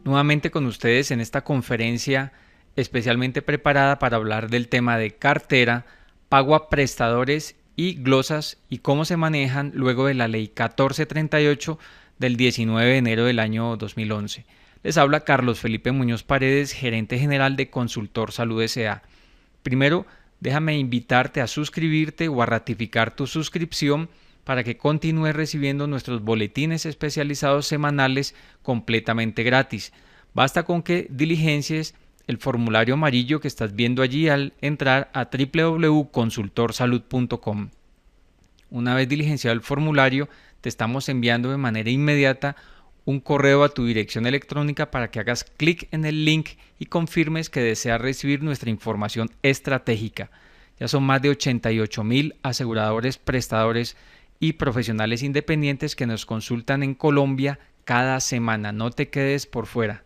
Nuevamente con ustedes en esta conferencia especialmente preparada para hablar del tema de cartera, pago a prestadores y glosas y cómo se manejan luego de la ley 1438 del 19 de enero del año 2011. Les habla Carlos Felipe Muñoz Paredes, gerente general de Consultor Salud S.A. Primero, déjame invitarte a suscribirte o a ratificar tu suscripción para que continúes recibiendo nuestros boletines especializados semanales completamente gratis. Basta con que diligencies el formulario amarillo que estás viendo allí al entrar a www.consultorsalud.com. Una vez diligenciado el formulario, te estamos enviando de manera inmediata un correo a tu dirección electrónica para que hagas clic en el link y confirmes que deseas recibir nuestra información estratégica. Ya son más de 88,000 aseguradores, prestadores y profesionales independientes que nos consultan en Colombia cada semana. No te quedes por fuera.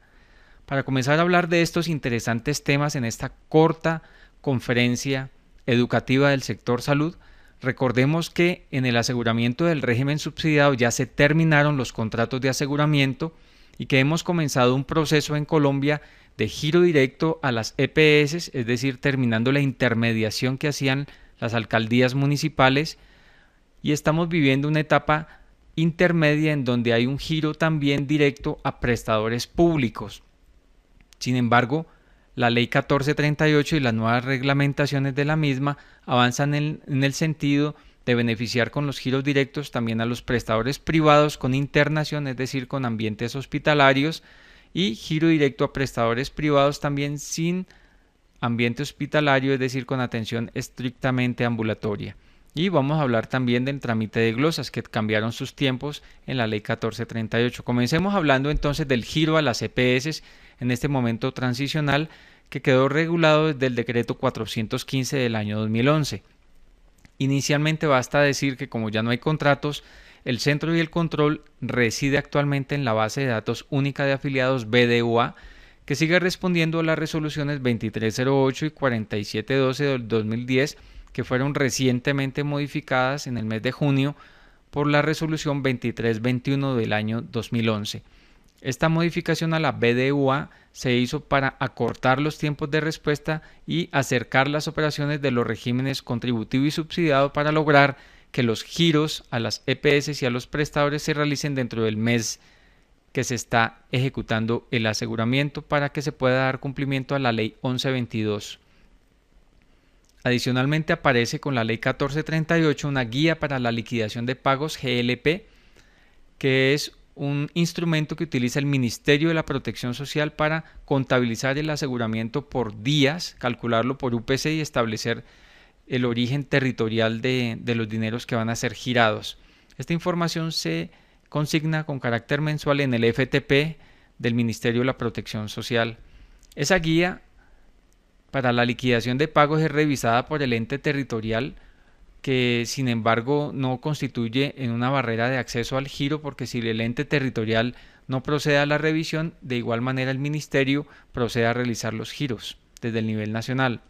Para comenzar a hablar de estos interesantes temas en esta corta conferencia educativa del sector salud, recordemos que en el aseguramiento del régimen subsidiado ya se terminaron los contratos de aseguramiento y que hemos comenzado un proceso en Colombia de giro directo a las EPS, es decir, terminando la intermediación que hacían las alcaldías municipales, y estamos viviendo una etapa intermedia en donde hay un giro también directo a prestadores públicos. Sin embargo, la ley 1438 y las nuevas reglamentaciones de la misma avanzan en el sentido de beneficiar con los giros directos también a los prestadores privados con internación, es decir, con ambientes hospitalarios, y giro directo a prestadores privados también sin ambiente hospitalario, es decir, con atención estrictamente ambulatoria. Y vamos a hablar también del trámite de glosas que cambiaron sus tiempos en la ley 1438. Comencemos hablando entonces del giro a las EPS en este momento transicional que quedó regulado desde el decreto 415 del año 2011. Inicialmente basta decir que como ya no hay contratos, el centro y el control reside actualmente en la base de datos única de afiliados BDUA, que sigue respondiendo a las resoluciones 2308 y 4712 del 2010, que fueron recientemente modificadas en el mes de junio por la resolución 2321 del año 2011. Esta modificación a la BDUA se hizo para acortar los tiempos de respuesta y acercar las operaciones de los regímenes contributivo y subsidiado para lograr que los giros a las EPS y a los prestadores se realicen dentro del mes que se está ejecutando el aseguramiento para que se pueda dar cumplimiento a la ley 1122. Adicionalmente aparece con la ley 1438 una guía para la liquidación de pagos GLP, que es un instrumento que utiliza el Ministerio de la Protección Social para contabilizar el aseguramiento por días, calcularlo por UPC y establecer el origen territorial de los dineros que van a ser girados. Esta información se consigna con carácter mensual en el FTP del Ministerio de la Protección Social. Esa guía para la liquidación de pagos es revisada por el ente territorial, que sin embargo no constituye en una barrera de acceso al giro, porque si el ente territorial no procede a la revisión, de igual manera el ministerio procede a realizar los giros desde el nivel nacional.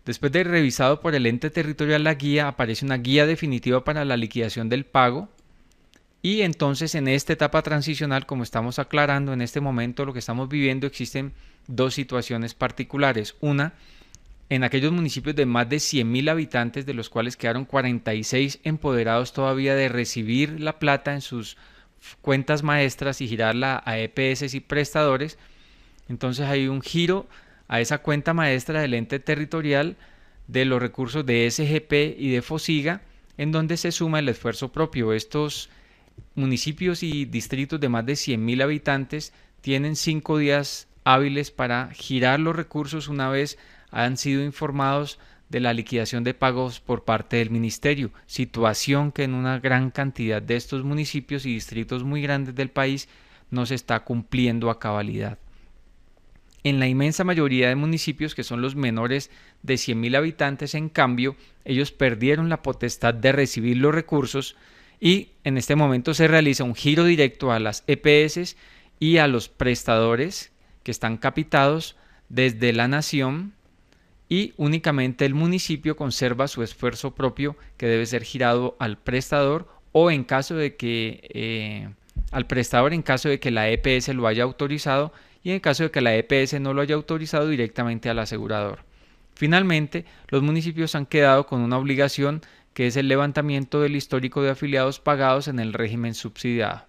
Después de revisado por el ente territorial la guía, aparece una guía definitiva para la liquidación del pago, y entonces en esta etapa transicional, como estamos aclarando en este momento lo que estamos viviendo, existen dos situaciones particulares. Una, en aquellos municipios de más de 100,000 habitantes, de los cuales quedaron 46 empoderados todavía de recibir la plata en sus cuentas maestras y girarla a EPS y prestadores. Entonces hay un giro a esa cuenta maestra del ente territorial de los recursos de SGP y de FOSIGA, en donde se suma el esfuerzo propio. Estos municipios y distritos de más de 100,000 habitantes tienen 5 días hábiles para girar los recursos una vez han sido informados de la liquidación de pagos por parte del ministerio, situación que en una gran cantidad de estos municipios y distritos muy grandes del país no se está cumpliendo a cabalidad. En la inmensa mayoría de municipios, que son los menores de 100,000 habitantes, en cambio, ellos perdieron la potestad de recibir los recursos y en este momento se realiza un giro directo a las EPS y a los prestadores que están capitados desde la nación, y únicamente el municipio conserva su esfuerzo propio que debe ser girado al prestador, o en caso de que al prestador en caso de que la EPS lo haya autorizado y en caso de que la EPS no lo haya autorizado, directamente al asegurador. Finalmente, los municipios han quedado con una obligación que es el levantamiento del histórico de afiliados pagados en el régimen subsidiado.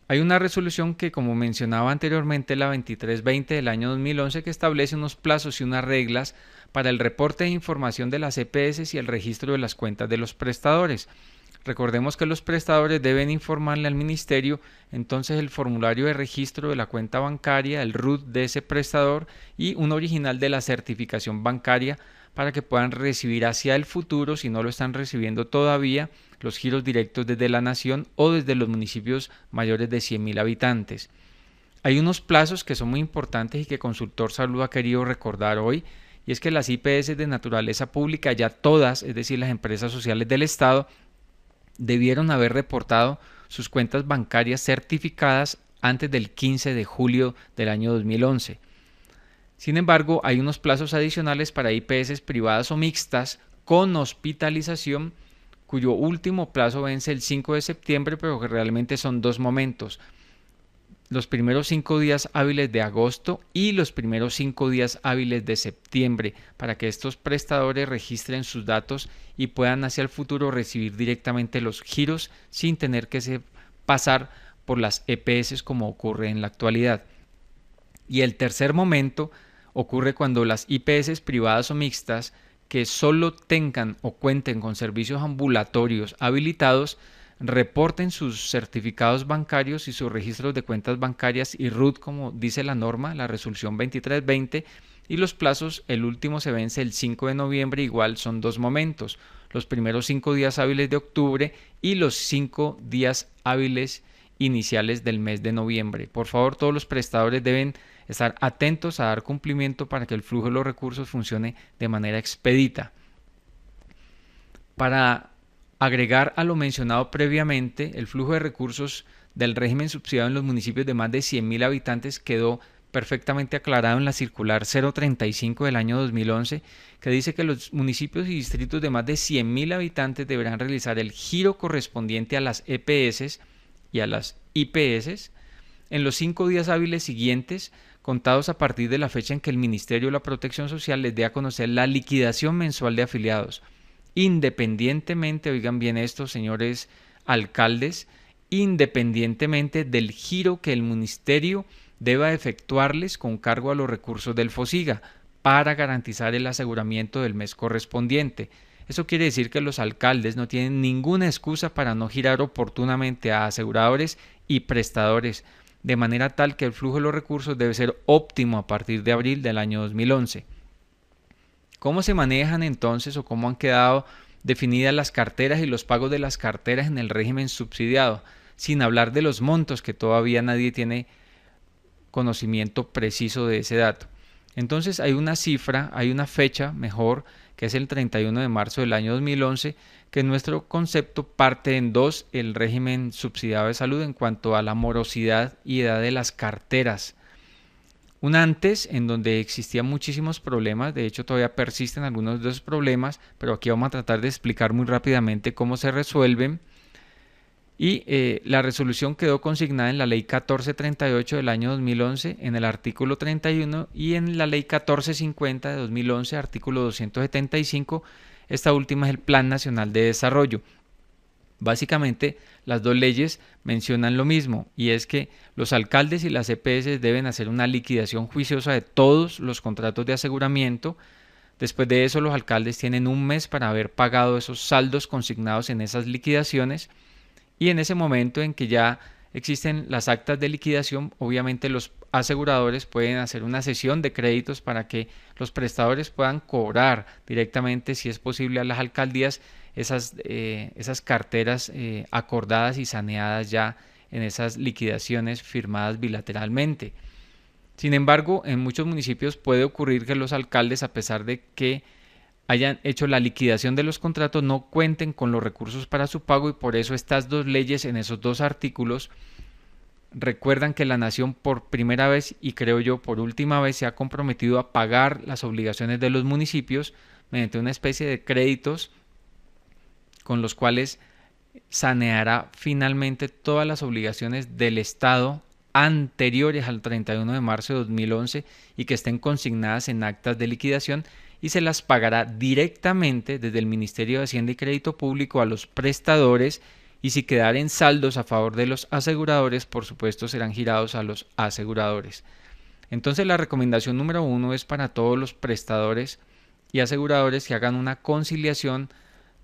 Hay una resolución que, como mencionaba anteriormente, la 2320 del año 2011, que establece unos plazos y unas reglas para el reporte de información de las EPS y el registro de las cuentas de los prestadores. Recordemos que los prestadores deben informarle al ministerio entonces el formulario de registro de la cuenta bancaria, el RUT de ese prestador y un original de la certificación bancaria para que puedan recibir hacia el futuro, si no lo están recibiendo todavía, los giros directos desde la nación o desde los municipios mayores de 100.000 habitantes. Hay unos plazos que son muy importantes y que Consultor Salud ha querido recordar hoy, y es que las IPS de naturaleza pública, ya todas, es decir, las empresas sociales del Estado, debieron haber reportado sus cuentas bancarias certificadas antes del 15 de julio del año 2011. Sin embargo, hay unos plazos adicionales para IPS privadas o mixtas con hospitalización, cuyo último plazo vence el 5 de septiembre, pero que realmente son dos momentos: los primeros 5 días hábiles de agosto y los primeros 5 días hábiles de septiembre, para que estos prestadores registren sus datos y puedan hacia el futuro recibir directamente los giros sin tener que pasar por las EPS como ocurre en la actualidad. Y el tercer momento ocurre cuando las IPS privadas o mixtas que solo tengan o cuenten con servicios ambulatorios habilitados reporten sus certificados bancarios y sus registros de cuentas bancarias y RUT, como dice la norma, la resolución 2320, y los plazos, el último se vence el 5 de noviembre, igual son dos momentos: los primeros 5 días hábiles de octubre y los 5 días hábiles iniciales del mes de noviembre. Por favor, todos los prestadores deben estar atentos a dar cumplimiento para que el flujo de los recursos funcione de manera expedita. Para agregar a lo mencionado previamente, el flujo de recursos del régimen subsidiado en los municipios de más de 100.000 habitantes quedó perfectamente aclarado en la circular 035 del año 2011, que dice que los municipios y distritos de más de 100.000 habitantes deberán realizar el giro correspondiente a las EPS y a las IPS en los 5 días hábiles siguientes, contados a partir de la fecha en que el Ministerio de la Protección Social les dé a conocer la liquidación mensual de afiliados, independientemente, oigan bien esto, señores alcaldes, independientemente del giro que el ministerio deba efectuarles con cargo a los recursos del FOSIGA para garantizar el aseguramiento del mes correspondiente. Eso quiere decir que los alcaldes no tienen ninguna excusa para no girar oportunamente a aseguradores y prestadores, de manera tal que el flujo de los recursos debe ser óptimo a partir de abril del año 2011. ¿Cómo se manejan entonces o cómo han quedado definidas las carteras y los pagos de las carteras en el régimen subsidiado? Sin hablar de los montos, que todavía nadie tiene conocimiento preciso de ese dato. Entonces hay una cifra, hay una fecha mejor, que es el 31 de marzo del año 2011, que en nuestro concepto parte en dos el régimen subsidiado de salud en cuanto a la morosidad y edad de las carteras. Un antes en donde existían muchísimos problemas, de hecho todavía persisten algunos de esos problemas, pero aquí vamos a tratar de explicar muy rápidamente cómo se resuelven. Y la resolución quedó consignada en la ley 1438 del año 2011, en el artículo 31, y en la ley 1450 de 2011, artículo 275, esta última es el Plan Nacional de Desarrollo. Básicamente, las dos leyes mencionan lo mismo, y es que los alcaldes y las EPS deben hacer una liquidación juiciosa de todos los contratos de aseguramiento. Después de eso, los alcaldes tienen un mes para haber pagado esos saldos consignados en esas liquidaciones, y en ese momento en que ya existen las actas de liquidación, obviamente los aseguradores pueden hacer una cesión de créditos para que los prestadores puedan cobrar directamente, si es posible, a las alcaldías esas carteras acordadas y saneadas ya en esas liquidaciones firmadas bilateralmente. Sin embargo, en muchos municipios puede ocurrir que los alcaldes, a pesar de que hayan hecho la liquidación de los contratos, no cuenten con los recursos para su pago, y por eso estas dos leyes en esos dos artículos recuerdan que la nación por primera vez y creo yo por última vez se ha comprometido a pagar las obligaciones de los municipios mediante una especie de créditos con los cuales saneará finalmente todas las obligaciones del Estado anteriores al 31 de marzo de 2011 y que estén consignadas en actas de liquidación, y se las pagará directamente desde el Ministerio de Hacienda y Crédito Público a los prestadores, y si quedaren saldos a favor de los aseguradores, por supuesto serán girados a los aseguradores. Entonces la recomendación número 1 es para todos los prestadores y aseguradores que hagan una conciliación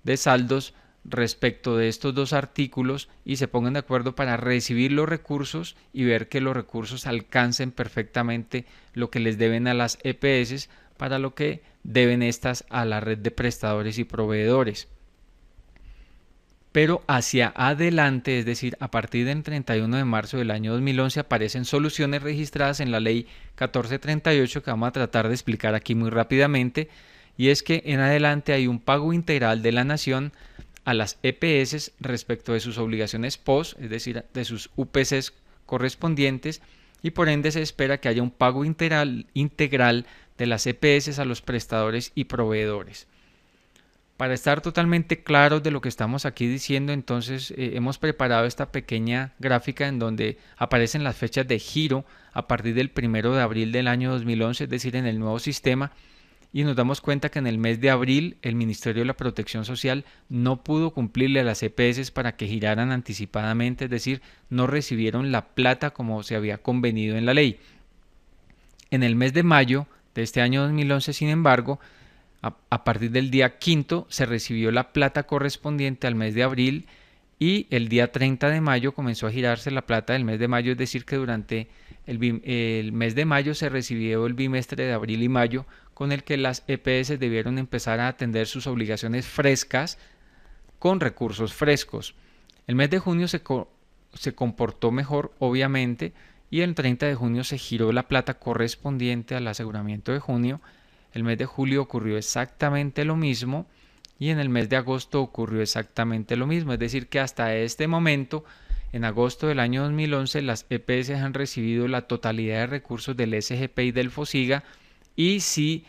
de saldos respecto de estos dos artículos y se pongan de acuerdo para recibir los recursos y ver que los recursos alcancen perfectamente lo que les deben a las EPS para lo que deben estas a la red de prestadores y proveedores. Pero hacia adelante, es decir, a partir del 31 de marzo del año 2011, aparecen soluciones registradas en la ley 1438 que vamos a tratar de explicar aquí muy rápidamente, y es que en adelante hay un pago integral de la nación a las EPS respecto de sus obligaciones POS, es decir, de sus UPCs correspondientes, y por ende se espera que haya un pago integral de las EPS a los prestadores y proveedores. Para estar totalmente claros de lo que estamos aquí diciendo, entonces hemos preparado esta pequeña gráfica en donde aparecen las fechas de giro a partir del 1 de abril del año 2011, es decir, en el nuevo sistema, y nos damos cuenta que en el mes de abril el Ministerio de la Protección Social no pudo cumplirle a las EPS para que giraran anticipadamente, es decir, no recibieron la plata como se había convenido en la ley. En el mes de mayo de este año 2011, sin embargo, a partir del día 5 se recibió la plata correspondiente al mes de abril, y el día 30 de mayo comenzó a girarse la plata del mes de mayo, es decir, que durante el mes de mayo se recibió el bimestre de abril y mayo, con el que las EPS debieron empezar a atender sus obligaciones frescas con recursos frescos. El mes de junio se comportó mejor, obviamente, y el 30 de junio se giró la plata correspondiente al aseguramiento de junio. El mes de julio ocurrió exactamente lo mismo, y en el mes de agosto ocurrió exactamente lo mismo, es decir que hasta este momento, en agosto del año 2011, las EPS han recibido la totalidad de recursos del SGP y del FOSIGA, y si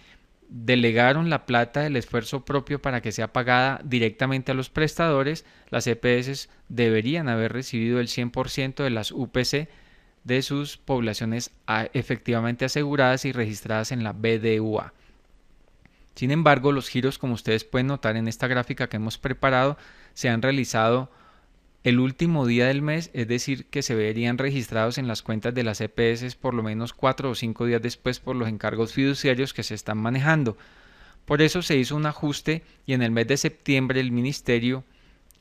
delegaron la plata del esfuerzo propio para que sea pagada directamente a los prestadores, las EPS deberían haber recibido el 100% de las UPC de sus poblaciones efectivamente aseguradas y registradas en la BDUA. Sin embargo, los giros, como ustedes pueden notar en esta gráfica que hemos preparado, se han realizado el último día del mes, es decir, que se verían registrados en las cuentas de las EPS por lo menos 4 o 5 días después por los encargos fiduciarios que se están manejando. Por eso se hizo un ajuste, y en el mes de septiembre el Ministerio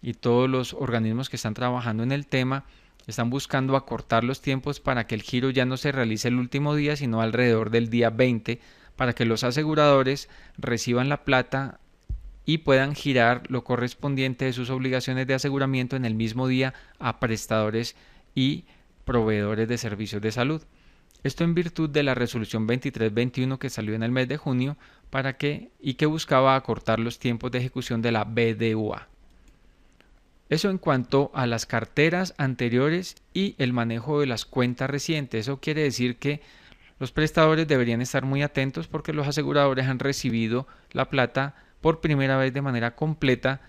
y todos los organismos que están trabajando en el tema están buscando acortar los tiempos para que el giro ya no se realice el último día, sino alrededor del día 20, para que los aseguradores reciban la plata y puedan girar lo correspondiente de sus obligaciones de aseguramiento en el mismo día a prestadores y proveedores de servicios de salud. Esto en virtud de la resolución 2321 que salió en el mes de junio que buscaba acortar los tiempos de ejecución de la BDUA. Eso en cuanto a las carteras anteriores y el manejo de las cuentas recientes. Eso quiere decir que los prestadores deberían estar muy atentos porque los aseguradores han recibido la plata por primera vez de manera completa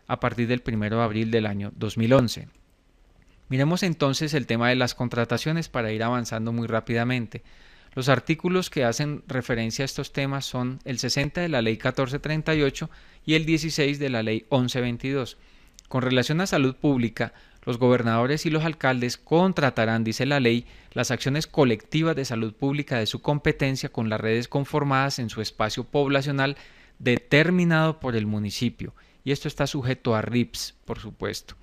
a partir del 1 de abril del año 2011. Miremos entonces el tema de las contrataciones para ir avanzando muy rápidamente. Los artículos que hacen referencia a estos temas son el 60 de la ley 1438 y el 16 de la ley 1122. Con relación a salud pública, los gobernadores y los alcaldes contratarán, dice la ley, las acciones colectivas de salud pública de su competencia con las redes conformadas en su espacio poblacional determinado por el municipio, y esto está sujeto a RIPS, por supuesto.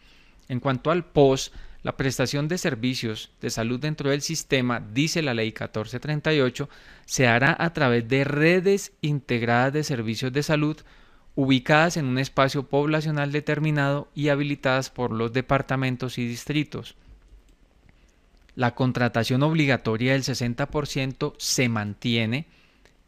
En cuanto al POS, la prestación de servicios de salud dentro del sistema, dice la ley 1438, se hará a través de redes integradas de servicios de salud ubicadas en un espacio poblacional determinado y habilitadas por los departamentos y distritos. La contratación obligatoria del 60% se mantiene,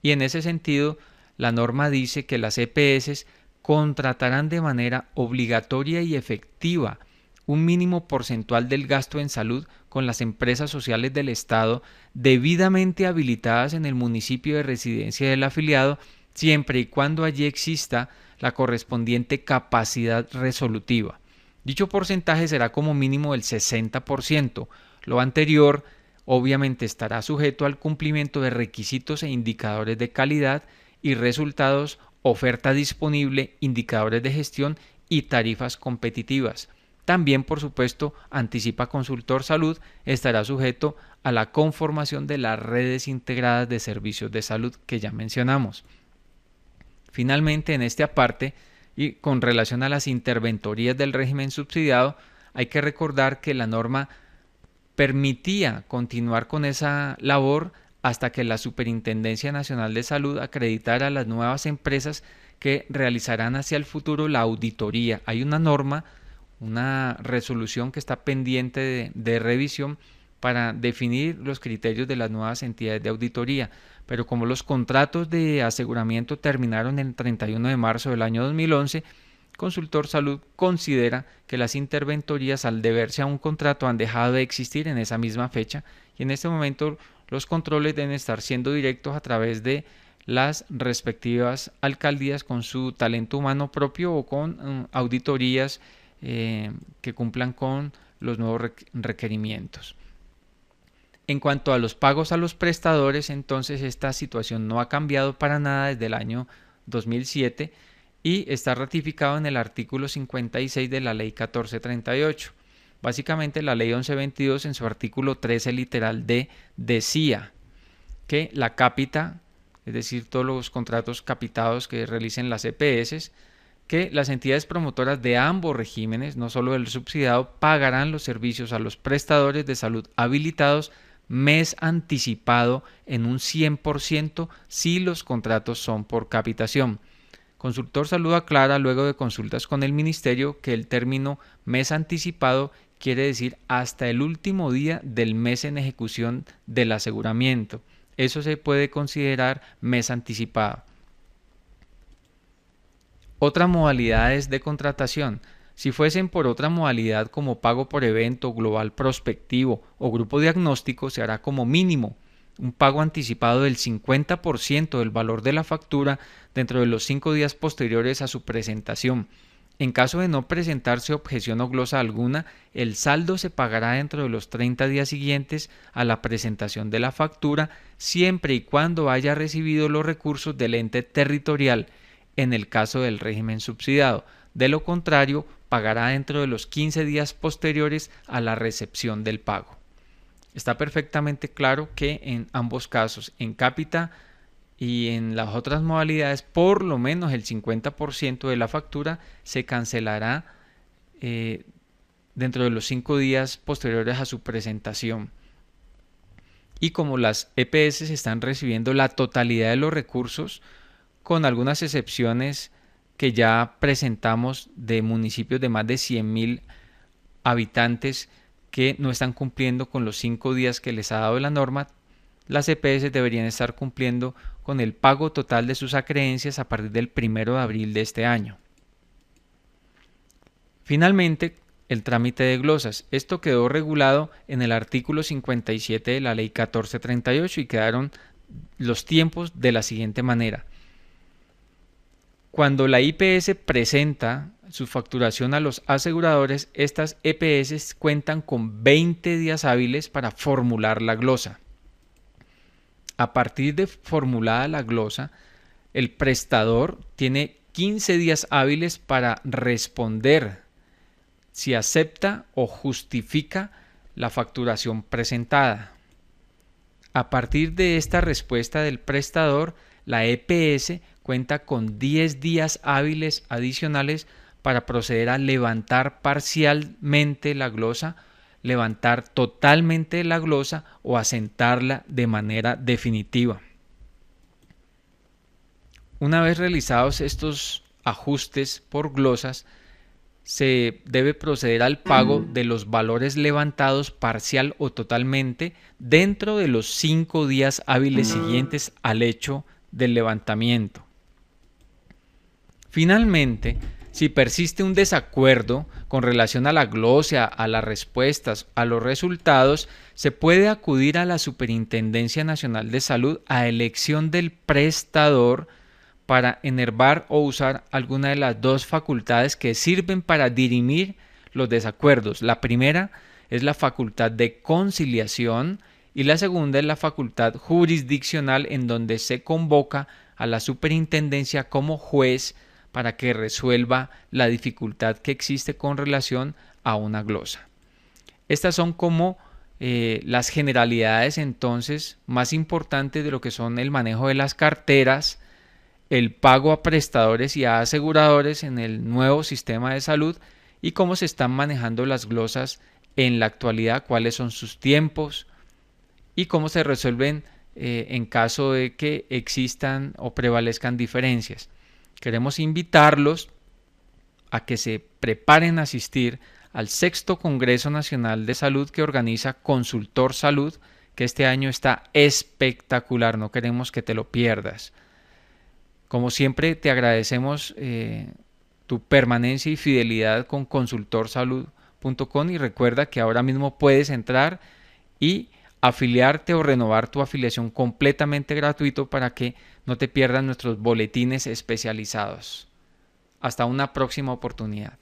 y en ese sentido la norma dice que las EPS contratarán de manera obligatoria y efectiva un mínimo porcentual del gasto en salud con las empresas sociales del Estado debidamente habilitadas en el municipio de residencia del afiliado, siempre y cuando allí exista la correspondiente capacidad resolutiva. Dicho porcentaje será como mínimo el 60%. Lo anterior obviamente estará sujeto al cumplimiento de requisitos e indicadores de calidad y resultados, oferta disponible, indicadores de gestión y tarifas competitivas. También, por supuesto, anticipa Consultor Salud, estará sujeto a la conformación de las redes integradas de servicios de salud que ya mencionamos. Finalmente, en este aparte, y con relación a las interventorías del régimen subsidiado, hay que recordar que la norma permitía continuar con esa labor hasta que la Superintendencia Nacional de Salud acreditara a las nuevas empresas que realizarán hacia el futuro la auditoría. Hay una norma, una resolución que está pendiente de revisión para definir los criterios de las nuevas entidades de auditoría, pero como los contratos de aseguramiento terminaron el 31 de marzo del año 2011, Consultor Salud considera que las interventorías, al deberse a un contrato, han dejado de existir en esa misma fecha y en este momento los controles deben estar siendo directos a través de las respectivas alcaldías con su talento humano propio o con auditorías que cumplan con los nuevos requerimientos. En cuanto a los pagos a los prestadores, entonces esta situación no ha cambiado para nada desde el año 2007 y está ratificado en el artículo 56 de la Ley 1438. Básicamente la Ley 1122 en su artículo 13 literal D decía que la cápita, es decir, todos los contratos capitados que realicen las EPS, que las entidades promotoras de ambos regímenes, no solo del subsidiado, pagarán los servicios a los prestadores de salud habilitados mes anticipado en un 100% si los contratos son por capitación. Consultor Salud aclara luego de consultas con el Ministerio que el término mes anticipado quiere decir hasta el último día del mes en ejecución del aseguramiento. Eso se puede considerar mes anticipado. Otras modalidades de contratación. Si fuesen por otra modalidad como pago por evento, global prospectivo o grupo diagnóstico, se hará como mínimo un pago anticipado del 50% del valor de la factura dentro de los 5 días posteriores a su presentación. En caso de no presentarse objeción o glosa alguna, el saldo se pagará dentro de los 30 días siguientes a la presentación de la factura, siempre y cuando haya recibido los recursos del ente territorial, en el caso del régimen subsidiado. De lo contrario, pagará dentro de los 15 días posteriores a la recepción del pago. Está perfectamente claro que en ambos casos, en cápita y en las otras modalidades, por lo menos el 50% de la factura se cancelará dentro de los 5 días posteriores a su presentación. Y como las EPS están recibiendo la totalidad de los recursos, con algunas excepciones que ya presentamos de municipios de más de 100.000 habitantes que no están cumpliendo con los 5 días que les ha dado la norma, las EPS deberían estar cumpliendo con el pago total de sus acreencias a partir del 1 de abril de este año. Finalmente, el trámite de glosas. Esto quedó regulado en el artículo 57 de la Ley 1438 y quedaron los tiempos de la siguiente manera. Cuando la IPS presenta su facturación a los aseguradores, estas EPS cuentan con 20 días hábiles para formular la glosa. A partir de formulada la glosa, el prestador tiene 15 días hábiles para responder si acepta o justifica la facturación presentada. A partir de esta respuesta del prestador, la EPS cuenta con 10 días hábiles adicionales para proceder a levantar parcialmente la glosa, levantar totalmente la glosa o asentarla de manera definitiva. Una vez realizados estos ajustes por glosas, se debe proceder al pago de los valores levantados parcial o totalmente dentro de los 5 días hábiles siguientes al hecho del levantamiento. Finalmente, si persiste un desacuerdo con relación a la glosa, a las respuestas, a los resultados, se puede acudir a la Superintendencia Nacional de Salud a elección del prestador para enervar o usar alguna de las dos facultades que sirven para dirimir los desacuerdos. La primera es la facultad de conciliación y la segunda es la facultad jurisdiccional, en donde se convoca a la superintendencia como juez para que resuelva la dificultad que existe con relación a una glosa. Estas son como las generalidades entonces más importantes de lo que son el manejo de las carteras, el pago a prestadores y a aseguradores en el nuevo sistema de salud y cómo se están manejando las glosas en la actualidad, cuáles son sus tiempos y cómo se resuelven en caso de que existan o prevalezcan diferencias. Queremos invitarlos a que se preparen a asistir al 6º Congreso Nacional de Salud que organiza Consultor Salud, que este año está espectacular, no queremos que te lo pierdas. Como siempre, te agradecemos tu permanencia y fidelidad con consultorsalud.com y recuerda que ahora mismo puedes entrar y afiliarte o renovar tu afiliación completamente gratuito para que no te pierdas nuestros boletines especializados. Hasta una próxima oportunidad.